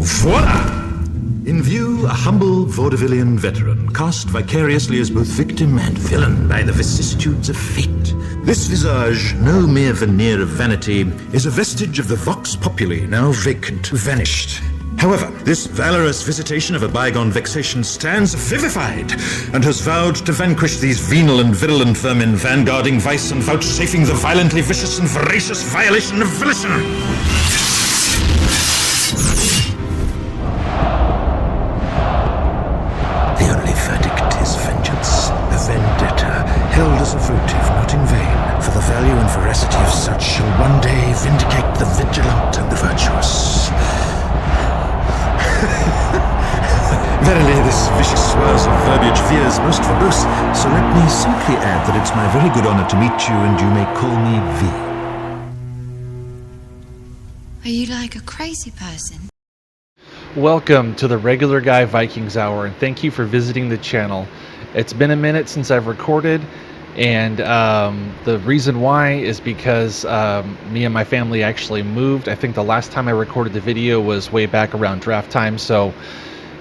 Voila! In view, a humble vaudevillian veteran, cast vicariously as both victim and villain by the vicissitudes of fate. This visage, no mere veneer of vanity, is a vestige of the vox populi, now vacant, vanished. However, this valorous visitation of a bygone vexation stands vivified, and has vowed to vanquish these venal and virulent vermin, vanguarding vice and vouchsafing the violently vicious and voracious violation of volition. The only verdict is vengeance, a vendetta, held as a votive, not in vain, for the value and veracity of such shall one day vindicate the vigilant and the virtuous. Verily, this vicious swirls of verbiage veers most verbose, so let me simply add that it's my very good honor to meet you, and you may call me V. Are you like a crazy person? Welcome to the Regular Guy Vikings Hour, and thank you for visiting the channel. It's been a minute since I've recorded, and the reason why is because me and my family actually moved. I think the last time I recorded the video was way back around draft time, so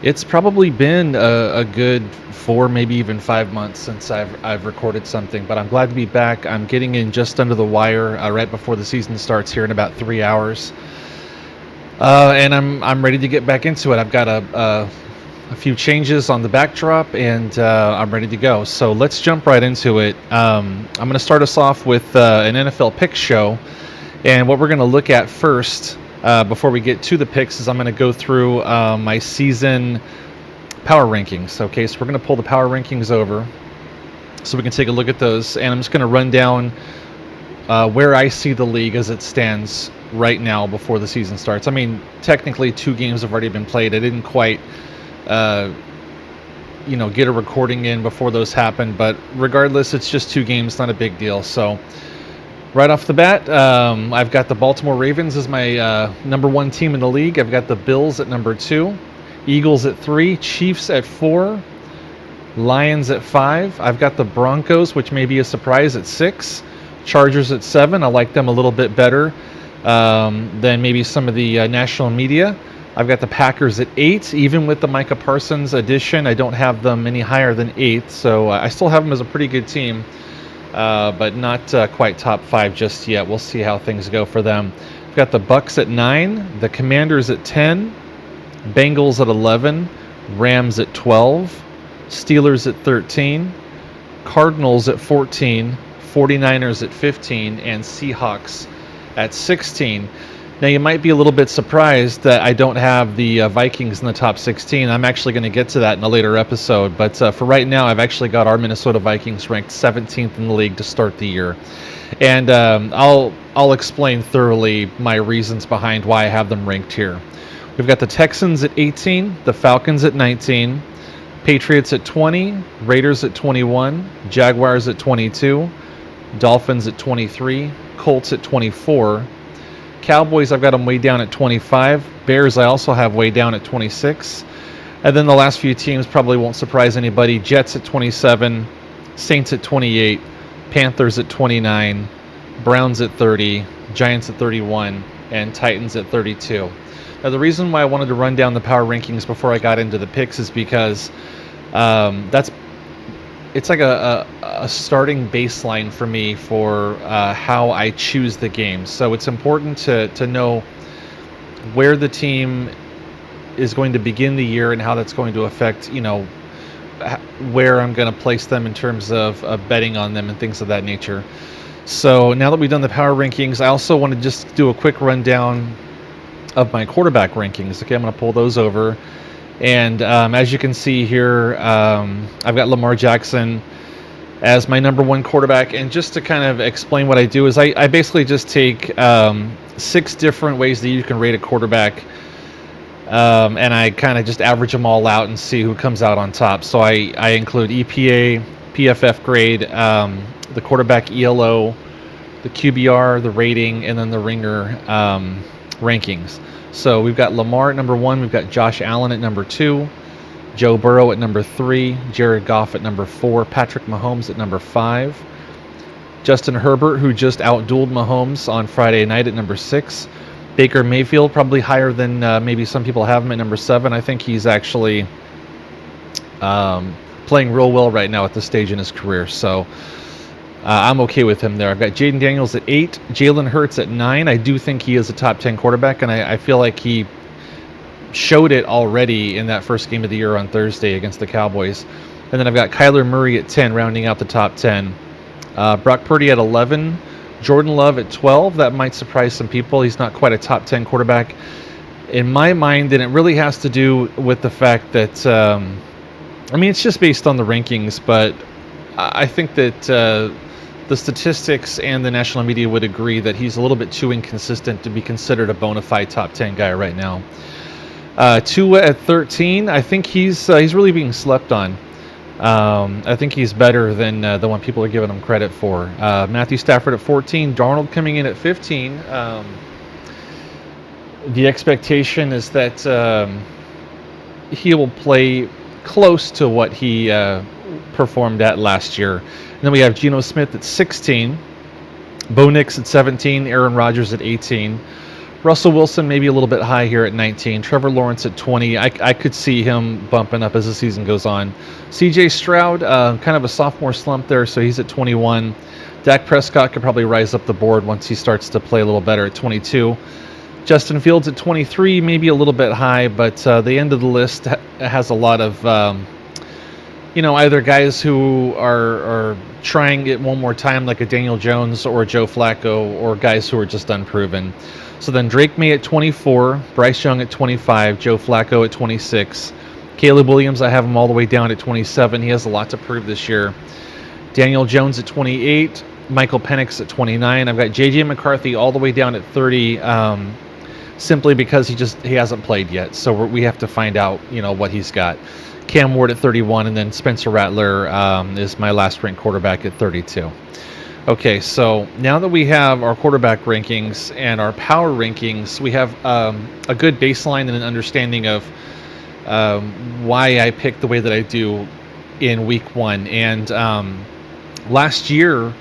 it's probably been a good 4, maybe even 5 months since I've recorded something, but I'm glad to be back. I'm getting in just under the wire right before the season starts here in about 3 hours, and I'm ready to get back into it. I've got a few changes on the backdrop, and I'm ready to go. So let's jump right into it. I'm going to start us off with an NFL pick show, and what we're going to look at first before we get to the picks is I'm going to go through my season power rankings. Okay, so we're going to pull the power rankings over so we can take a look at those, and I'm just going to run down where I see the league as it stands right now before the season starts. I mean, technically 2 games have already been played. I didn't quite get a recording in before those happened, but regardless, it's just 2 games, not a big deal. So right off the bat, I've got the Baltimore Ravens as my number 1 team in the league. I've got the Bills at number 2, Eagles at 3, Chiefs at 4, Lions at 5. I've got the Broncos, which may be a surprise, at 6, Chargers at 7. I like them a little bit better than maybe some of the national media. I've got the Packers at 8, even with the Micah Parsons addition. I don't have them any higher than 8th, so I still have them as a pretty good team. But not quite top 5 just yet. We'll see how things go for them. We've got the Bucks at 9, the Commanders at 10, Bengals at 11, Rams at 12, Steelers at 13, Cardinals at 14, 49ers at 15, and Seahawks at 16. Now, you might be a little bit surprised that I don't have the Vikings in the top 16. I'm actually going to get to that in a later episode. But for right now, I've actually got our Minnesota Vikings ranked 17th in the league to start the year. And I'll explain thoroughly my reasons behind why I have them ranked here. We've got the Texans at 18, the Falcons at 19, Patriots at 20, Raiders at 21, Jaguars at 22, Dolphins at 23, Colts at 24, Cowboys, I've got them way down at 25. Bears, I also have way down at 26. And then the last few teams probably won't surprise anybody. Jets at 27, Saints at 28, Panthers at 29, Browns at 30, Giants at 31, and Titans at 32. Now, the reason why I wanted to run down the power rankings before I got into the picks is because it's like a starting baseline for me for how I choose the games. So it's important to know where the team is going to begin the year and how that's going to affect, where I'm going to place them in terms of betting on them and things of that nature. So now that we've done the power rankings, I also want to just do a quick rundown of my quarterback rankings. Okay, I'm going to pull those over. And as you can see here, I've got Lamar Jackson as my number 1 quarterback. And just to kind of explain what I do is I basically just take 6 different ways that you can rate a quarterback, and I kind of just average them all out and see who comes out on top. So I include EPA, PFF grade, the quarterback ELO, the QBR, the rating, and then the ringer rankings. So we've got Lamar at number 1, we've got Josh Allen at number 2, Joe Burrow at number 3, Jared Goff at number 4, Patrick Mahomes at number 5, Justin Herbert, who just outdueled Mahomes on Friday night, at number 6, Baker Mayfield, probably higher than maybe some people have him at number 7. I think he's actually playing real well right now at this stage in his career. So I'm okay with him there. I've got Jaden Daniels at 8, Jalen Hurts at 9. I do think he is a top 10 quarterback, and I feel like he showed it already in that first game of the year on Thursday against the Cowboys. And then I've got Kyler Murray at 10, rounding out the top 10. Brock Purdy at 11, Jordan Love at 12. That might surprise some people. He's not quite a top 10 quarterback in my mind, and it really has to do with the fact that, it's just based on the rankings, but I think that the statistics and the national media would agree that he's a little bit too inconsistent to be considered a bona fide top 10 guy right now. Tua at 13, I think he's really being slept on. I think he's better than the one people are giving him credit for. Matthew Stafford at 14, Darnold coming in at 15. The expectation is that he will play close to what he performed at last year. And then we have Geno Smith at 16, Bo Nix at 17, Aaron Rodgers at 18. Russell Wilson maybe a little bit high here at 19. Trevor Lawrence at 20. I could see him bumping up as the season goes on. CJ Stroud, kind of a sophomore slump there, so he's at 21. Dak Prescott could probably rise up the board once he starts to play a little better at 22. Justin Fields at 23, maybe a little bit high, but the end of the list has a lot of, either guys who are trying it one more time, like a Daniel Jones or Joe Flacco, or guys who are just unproven. So then Drake May at 24, Bryce Young at 25, Joe Flacco at 26. Caleb Williams, I have him all the way down at 27. He has a lot to prove this year. Daniel Jones at 28, Michael Penix at 29. I've got J.J. McCarthy all the way down at 30, simply because he hasn't played yet. So we have to find out, what he's got. Cam Ward at 31, and then Spencer Rattler is my last ranked quarterback at 32. Okay, so now that we have our quarterback rankings and our power rankings, we have a good baseline and an understanding of why I picked the way that I do in week 1. And last year,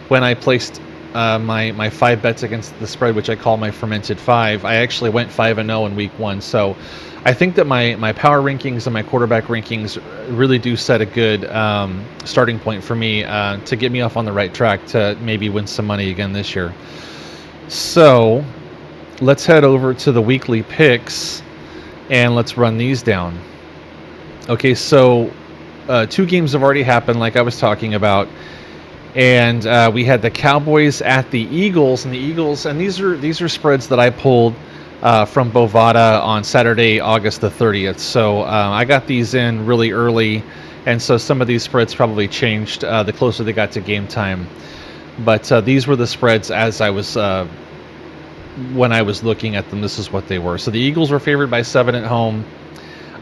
when I placed my 5 bets against the spread, which I call my Fermented Five, I actually went 5-0 in week 1. So I think that my power rankings and my quarterback rankings really do set a good starting point for me to get me off on the right track to maybe win some money again this year. So let's head over to the weekly picks and let's run these down. Okay, so 2 games have already happened, like I was talking about. And we had the Cowboys at the Eagles, and these are spreads that I pulled from Bovada on Saturday, August the 30th. So I got these in really early, and so some of these spreads probably changed the closer they got to game time. But these were the spreads as I was when I was looking at them. This is what they were. So the Eagles were favored by 7 at home.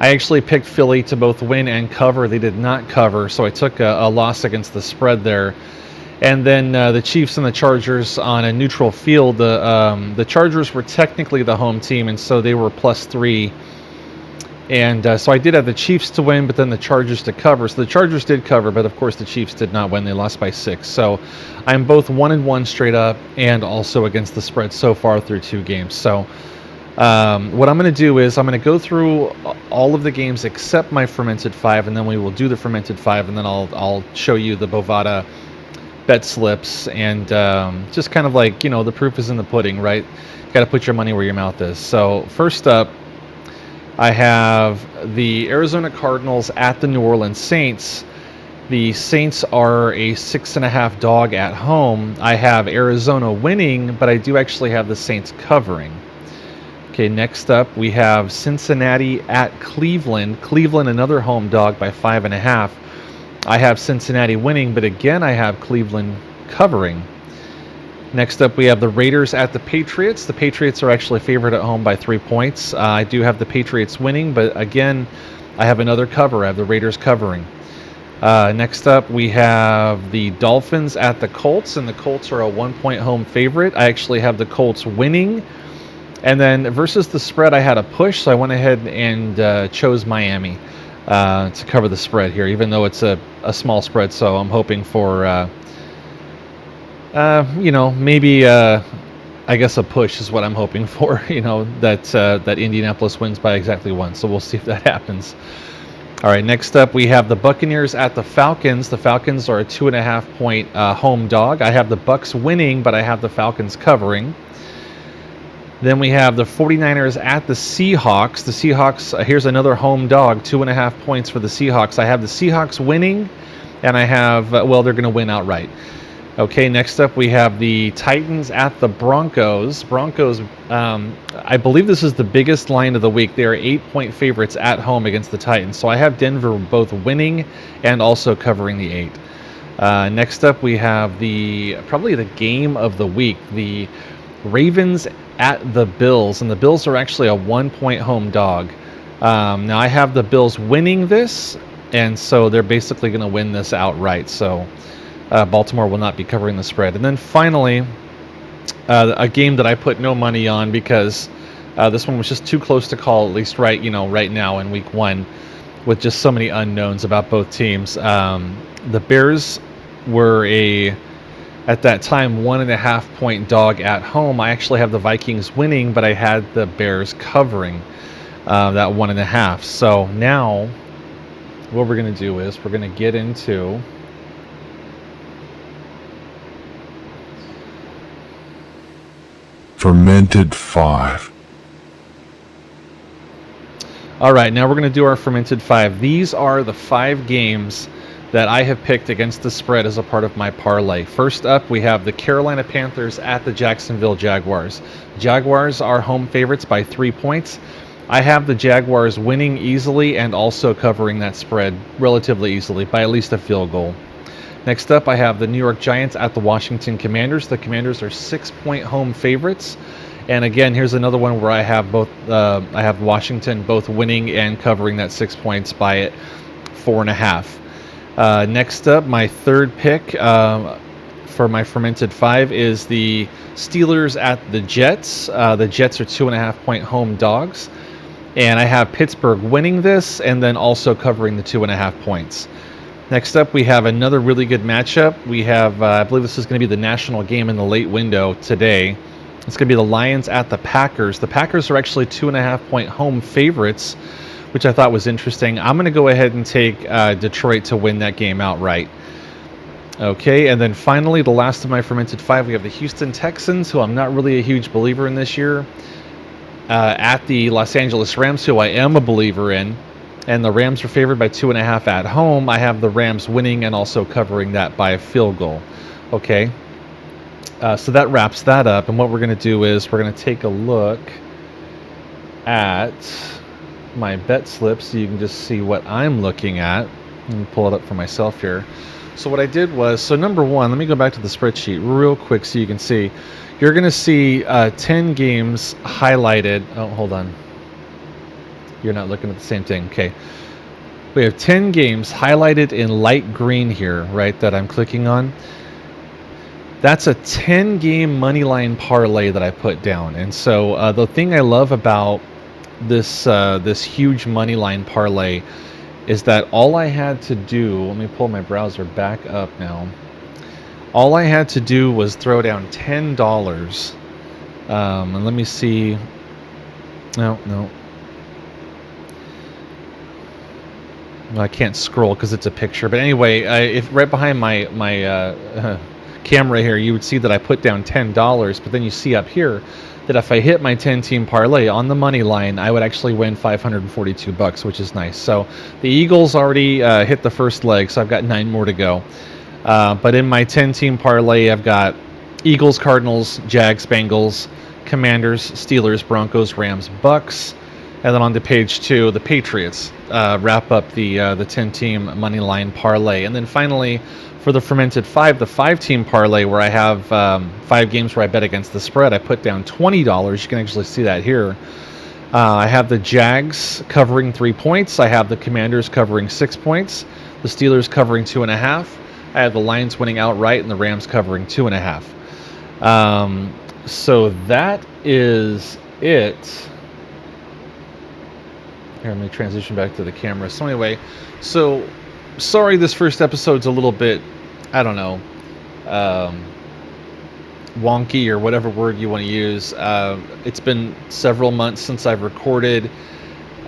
I actually picked Philly to both win and cover. They did not cover, so I took a loss against the spread there. And then the Chiefs and the Chargers on a neutral field. The Chargers were technically the home team, and so they were +3. And so I did have the Chiefs to win, but then the Chargers to cover. So the Chargers did cover, but of course the Chiefs did not win. They lost by 6. So I'm both 1-1 straight up and also against the spread so far through 2 games. So what I'm going to do is I'm going to go through all of the games except my Fermented Five, and then we will do the Fermented Five, and then I'll show you the Bovada bet slips, and just kind of like, the proof is in the pudding, right? You got to put your money where your mouth is. So first up, I have the Arizona Cardinals at the New Orleans Saints. The Saints are a 6.5 dog at home. I have Arizona winning, but I do actually have the Saints covering. Okay, next up we have Cincinnati at Cleveland. Cleveland, another home dog by 5.5. I have Cincinnati winning, but again, I have Cleveland covering. Next up, we have the Raiders at the Patriots. The Patriots are actually favored at home by 3 points. I do have the Patriots winning, but again, I have another cover. I have the Raiders covering. Next up, we have the Dolphins at the Colts, and the Colts are a 1-point home favorite. I actually have the Colts winning. And then versus the spread, I had a push, so I went ahead and chose Miami to cover the spread here, even though it's a small spread. So I'm hoping for, maybe I guess a push is what I'm hoping for. That Indianapolis wins by exactly one. So we'll see if that happens. All right, next up we have the Buccaneers at the Falcons. The Falcons are a 2.5-point home dog. I have the Bucs winning, but I have the Falcons covering. Then we have the 49ers at the Seahawks. The Seahawks, here's another home dog, 2.5 points for the Seahawks. I have the Seahawks winning, and I have, they're going to win outright. Okay, next up we have the Titans at the Broncos. Broncos, I believe this is the biggest line of the week. They are 8-point favorites at home against the Titans. So I have Denver both winning and also covering the 8. Next up we have probably the game of the week, the Ravens at the Bills. And the Bills are actually a 1-point home dog. Now I have the Bills winning this, and so they're basically going to win this outright. So Baltimore will not be covering the spread. And then finally, a game that I put no money on because this one was just too close to call, at least right now in week 1, with just so many unknowns about both teams. The Bears were at that time 1.5-point dog at home. I actually have the Vikings winning, but I had the Bears covering that 1.5. So now what we're going to do is we're going to get into Fermented Five. All right, now we're going to do our Fermented Five. These are the 5 games that I have picked against the spread as a part of my parlay. First up, we have the Carolina Panthers at the Jacksonville Jaguars. Jaguars are home favorites by 3 points. I have the Jaguars winning easily and also covering that spread relatively easily by at least a field goal. Next up, I have the New York Giants at the Washington Commanders. The Commanders are 6-point home favorites. And again, here's another one where I have I have Washington both winning and covering that 6 points by 4.5. Next up, my third pick for my Fermented Five is the Steelers at the Jets. The Jets are 2.5-point home dogs. And I have Pittsburgh winning this and then also covering the 2.5 points. Next up, we have another really good matchup. We have, I believe this is going to be the national game in the late window today. It's going to be the Lions at the Packers. The Packers are actually 2.5-point home favorites, which I thought was interesting. I'm going to go ahead and take Detroit to win that game outright. Okay, and then finally, the last of my Fermented Five, we have the Houston Texans, who I'm not really a huge believer in this year, at the Los Angeles Rams, who I am a believer in. And the Rams are favored by 2.5 at home. I have the Rams winning and also covering that by a field goal. Okay, so that wraps that up. And what we're going to do is we're going to take a look at my bet slip so you can just see what I'm looking at. Let me pull it up for myself here. So what I did was, so number one, let me go back to the spreadsheet real quick so you can see. You're going to see 10 games highlighted. Oh, hold on. You're not looking at the same thing. Okay. We have 10 games highlighted in light green here, right, that I'm clicking on. That's a 10-game money line parlay that I put down. And so the thing I love about this huge money line parlay is that all I had to do, let me pull my browser back up now. All I had to do was throw down $10. And let me see. No. I can't scroll because it's a picture. But anyway, if right behind my camera here, you would see that I put down $10. But then you see up here that if I hit my 10-team parlay on the money line, I would actually win $542, which is nice. So the Eagles already hit the first leg, so I've got 9 more to go. But in my 10-team parlay, I've got Eagles, Cardinals, Jags, Bengals, Commanders, Steelers, Broncos, Rams, Bucks. And then on to page 2, the Patriots wrap up the 10-team money line parlay. And then finally, for the Fermented Five, the 5-team parlay, where I have 5 games where I bet against the spread, I put down $20. You can actually see that here. I have the Jags covering 3 points. I have the Commanders covering 6 points. The Steelers covering 2.5. I have the Lions winning outright and the Rams covering 2.5. So that is it. Here, let me transition back to the camera. So anyway, sorry this first episode's a little bit, I don't know, wonky, or whatever word you want to use. It's been several months since I've recorded.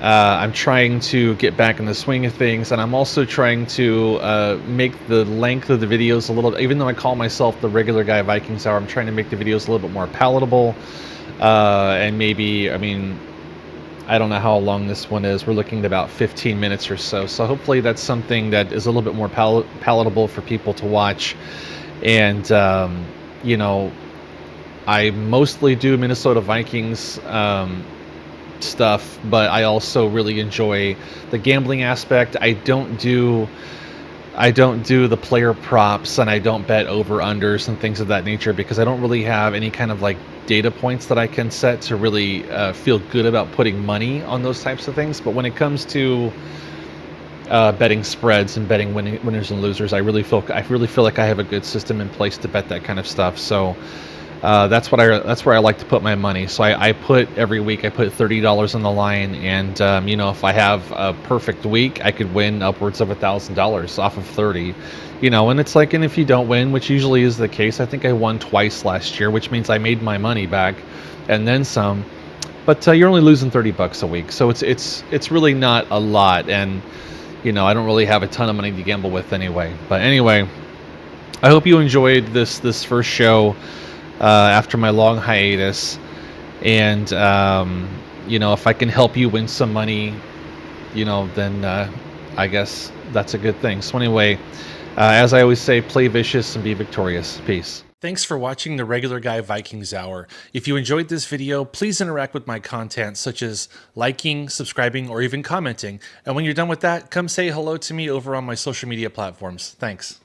I'm trying to get back in the swing of things, and I'm also trying to make the length of the videos a little, even though I call myself the regular guy Vikings Hour, I'm trying to make the videos a little bit more palatable. And maybe, I mean, I don't know how long this one is. We're looking at about 15 minutes or so. So hopefully that's something that is a little bit more palatable for people to watch. And, you know, I mostly do Minnesota Vikings stuff, but I also really enjoy the gambling aspect. I don't do the player props, and I don't bet over unders and things of that nature, because I don't really have any kind of like data points that I can set to really feel good about putting money on those types of things. But when it comes to betting spreads and betting winners and losers, I really feel like I have a good system in place to bet that kind of stuff. So that's where I like to put my money. So I put every week, I put $30 on the line, and you know, if I have a perfect week, I could win upwards of $1,000 off of 30. You know, and it's like, and if you don't win, which usually is the case, I think I won twice last year, which means I made my money back and then some. But you're only losing $30 a week, so it's really not a lot, and you know, I don't really have a ton of money to gamble with anyway. But anyway, I hope you enjoyed this first show after my long hiatus, and you know, if I can help you win some money, you know, then I guess that's a good thing. So anyway, as I always say, play vicious and be victorious. Peace. Thanks for watching the Regular Guy Vikings Hour. If you enjoyed this video, please interact with my content, such as liking, subscribing, or even commenting. And when you're done with that, come say hello to me over on my social media platforms. Thanks.